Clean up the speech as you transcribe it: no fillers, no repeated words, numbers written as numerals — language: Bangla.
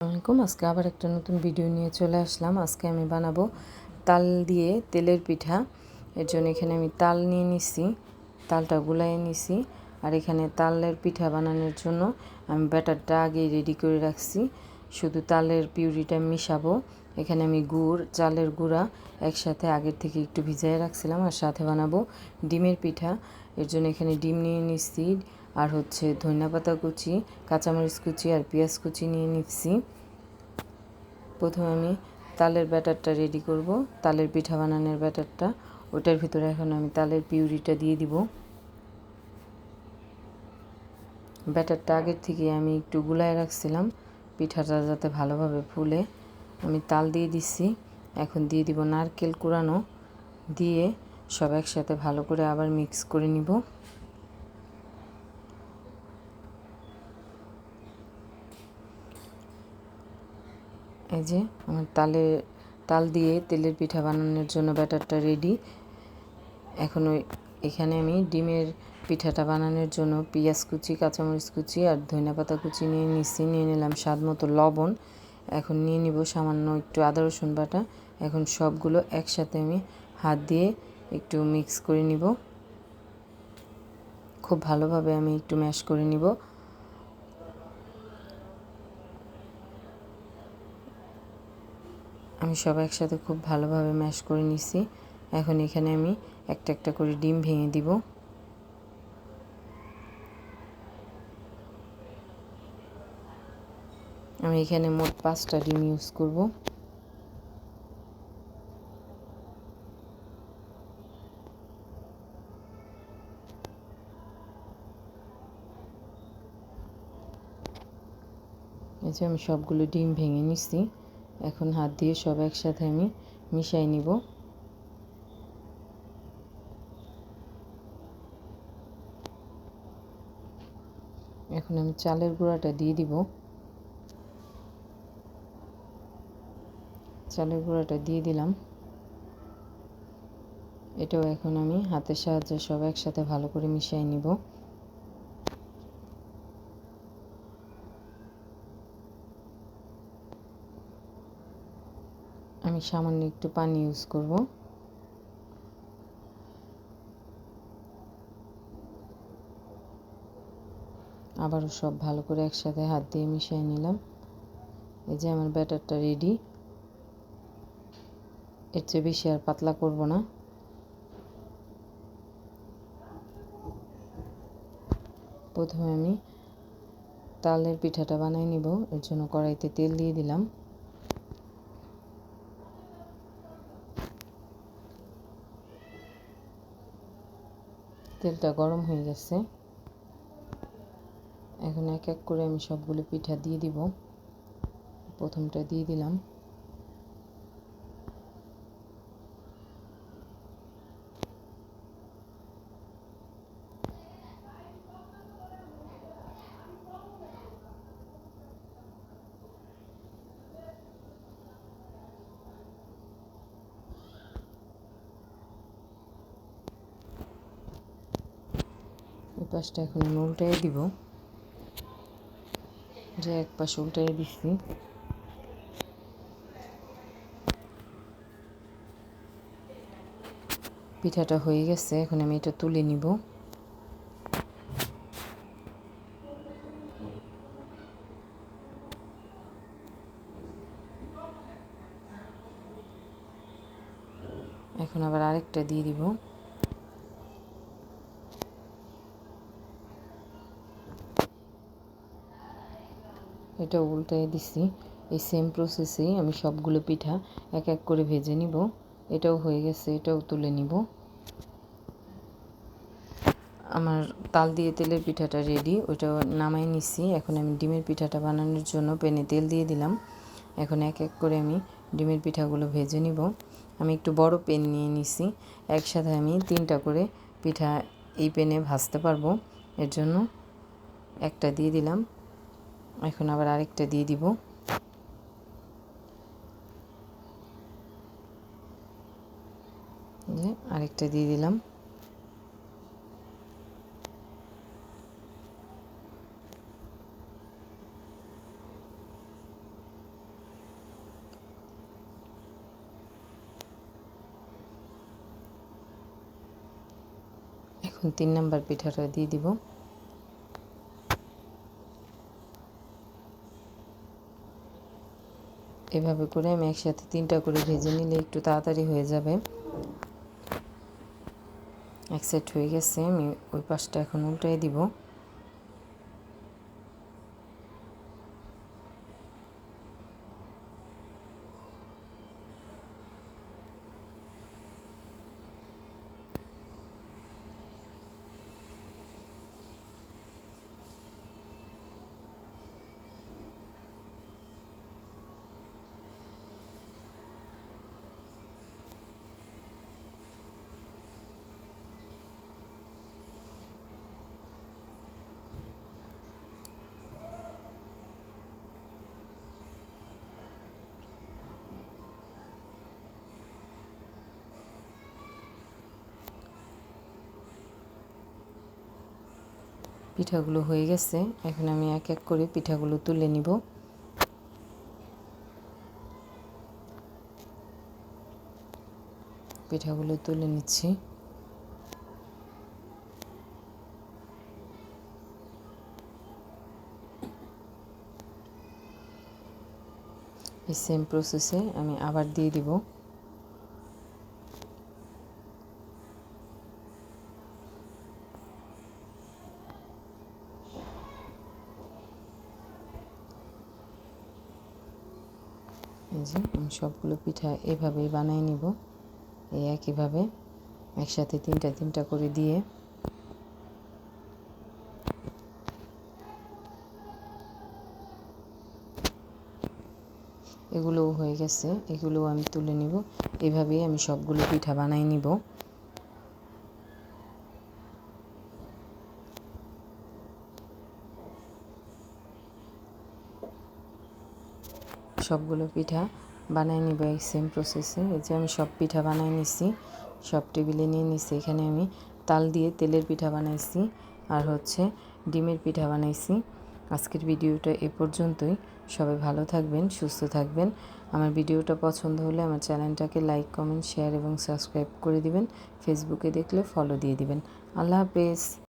আসসালামাইকুম। আজকে আবার একটা নতুন ভিডিও নিয়ে চলে আসলাম। আজকে আমি বানাবো তাল দিয়ে তেলের পিঠা। এর জন্য এখানে আমি তাল নিয়ে নিছি, তালটা গুলাইয়ে নিছি। আর এখানে তালের পিঠা বানানোর জন্য আমি ব্যাটারটা আগেই রেডি করে রাখছি, শুধু তালের পিউরিটা মিশাবো। এখানে আমি গুড়, চালের গুঁড়া একসাথে আগের থেকে একটু ভিজিয়ে রাখছিলাম। আর সাথে বানাবো ডিমের পিঠা। এর জন্য এখানে ডিম নিয়ে নিচ্ছি, আর ধনিয়া কুচি, কাঁচামরিচ কুচি আর পেঁয়াজ কুচি নিয়ে নিচ্ছি। প্রথমে আমি তালের ব্যাটারটা রেডি করব, তালের পিঠা বানানোর ব্যাটারটা। ওটার ভিতরে এখন আমি তালের পিউরিটা দিয়ে দিব। ব্যাটারটা আগের থেকে আমি একটু গুলায় রাখছিলাম পিঠাটা যাতে ভালোভাবে ফুলে। আমি তাল দিয়ে দিচ্ছি। এখন দিয়ে দিব নারকেল কুড়ানো, দিয়ে সব একসাথে ভালো করে আবার মিক্স করে নিব। এই যে আমার তাল দিয়ে তেলের পিঠা বানানোর জন্য ব্যাটারটা রেডি। এখন এখানে আমি ডিমের পিঠাটা বানানোর জন্য পেঁয়াজ কুচি, কাঁচামরিচ কুচি আর ধনিয়া কুচি নিয়ে নিচ্ছি। নিয়ে নিলাম স্বাদ মতো লবণ। এখন নিয়ে নিব সামান্য একটু আদা রসুন বাটা। এখন সবগুলো একসাথে আমি হাত দিয়ে একটু মিক্স করে নিব। খুব ভালোভাবে আমি একটু ম্যাশ করে নিব। আমি সব একসাথে খুব ভালোভাবে ম্যাশ করে নিছি। এখন এখানে আমি একটা একটা করে ডিম ভেঙে দিব। আমি এখানে মোট 5টা ডিম ইউজ করব। এই যে আমি সবগুলো ডিম ভেঙে নিচ্ছি। এখন হাত দিয়ে সব একসাথে আমি মিশাই নিব। এখন আমি চালের গুঁড়াটা দিয়ে দিব। চালের গুঁড়াটা দিয়ে দিলাম। এটাও এখন আমি হাতের সাহায্যে সব একসাথে ভালো করে মিশিয়ে নিব। আমি সামান্য একটু পানি ইউজ করব। আবারও সব ভালো করে একসাথে হাত দিয়ে মিশিয়ে নিলাম। এই যে আমার ব্যাটারটা রেডি। এর চেয়ে বেশি আর পাতলা করব না। প্রথমে আমি তালের পিঠাটা বানিয়ে নিব। এর জন্য কড়াইতে তেল দিয়ে দিলাম। তেলটা গরম হয়ে গেছে। এখন এক এক করে আমি সবগুলো পিঠা দিয়ে দিব। প্রথমটা দিয়ে দিলাম। এই পাশটা এখন আমি উল্টাই দিব। যে এক পাশ উল্টাই দিচ্ছি। পিঠাটা হয়ে গেছে। এখন আমি এটা তুলে নিব। এখন আবার আরেকটা দিয়ে দিব। এটা উল্টাই দিছি। এই সেম প্রসেসেই আমি সবগুলো পিঠা এক এক করে ভেজে নিব। এটাও হয়ে গেছে, এটাও তুলে নিব। আমার তাল দিয়ে তেলের পিঠাটা রেডি, ওইটা নামাই নিছি। এখন আমি ডিমের পিঠাটা বানানোর জন্য প্যানে তেল দিয়ে দিলাম। এখন এক এক করে আমি ডিমের পিঠাগুলো ভেজে নিব। আমি একটু বড় প্যান নিয়ে নিছি। একসাথে আমি 3টা করে পিঠা এই প্যানে ভাজতে পারবো। এর জন্য একটা দিয়ে দিলাম। এখন আবার আরেকটা দিয়ে দিব। আরেকটা দিয়ে দিলাম। এখন 3 নাম্বার পিঠাটা দিয়ে দিব। এভাবে করে আমি একসাথে 3টা করে ভেজে নিলে একটু তাড়াতাড়ি হয়ে যাবে। এক সাইড হয়ে গেছে, আমি ওই পাশটা এখন উল্টাই দিব। পিঠাগুলো হয়ে গেছে, এখন আমি এক এক করে পিঠাগুলো তুলে নিব। পিঠাগুলো তুলে নিচ্ছি। এই সেম প্রসেসে আমি আবার দিয়ে দিব। এই যে আমি সবগুলো পিঠা এভাবেই বানিয়ে নিব, এই একইভাবে একসাথে 3টা করে দিয়ে। এগুলোও হয়ে গেছে, এগুলোও আমি তুলে নিব। এভাবেই আমি সবগুলো পিঠা বানিয়ে নিব। সবগুলো পিঠা বানিয়ে নিব এই সেম প্রসেসে। এই যে আমি সব পিঠা বানিয়ে নিছি, সব টেবিলে নিয়ে নিছি। এখানে আমি তাল দিয়ে তেলের পিঠা বানাইছি, আর হচ্ছে ডিমের পিঠা বানাইছি। আজকের ভিডিওটা এ পর্যন্তই। সবাই ভালো থাকবেন, সুস্থ থাকবেন। আমার ভিডিওটা পছন্দ হলে আমার চ্যানেলটাকে লাইক, কমেন্ট, শেয়ার এবং সাবস্ক্রাইব করে দিবেন। ফেসবুকে দেখলে ফলো দিয়ে দিবেন। আল্লাহ হাফেজ।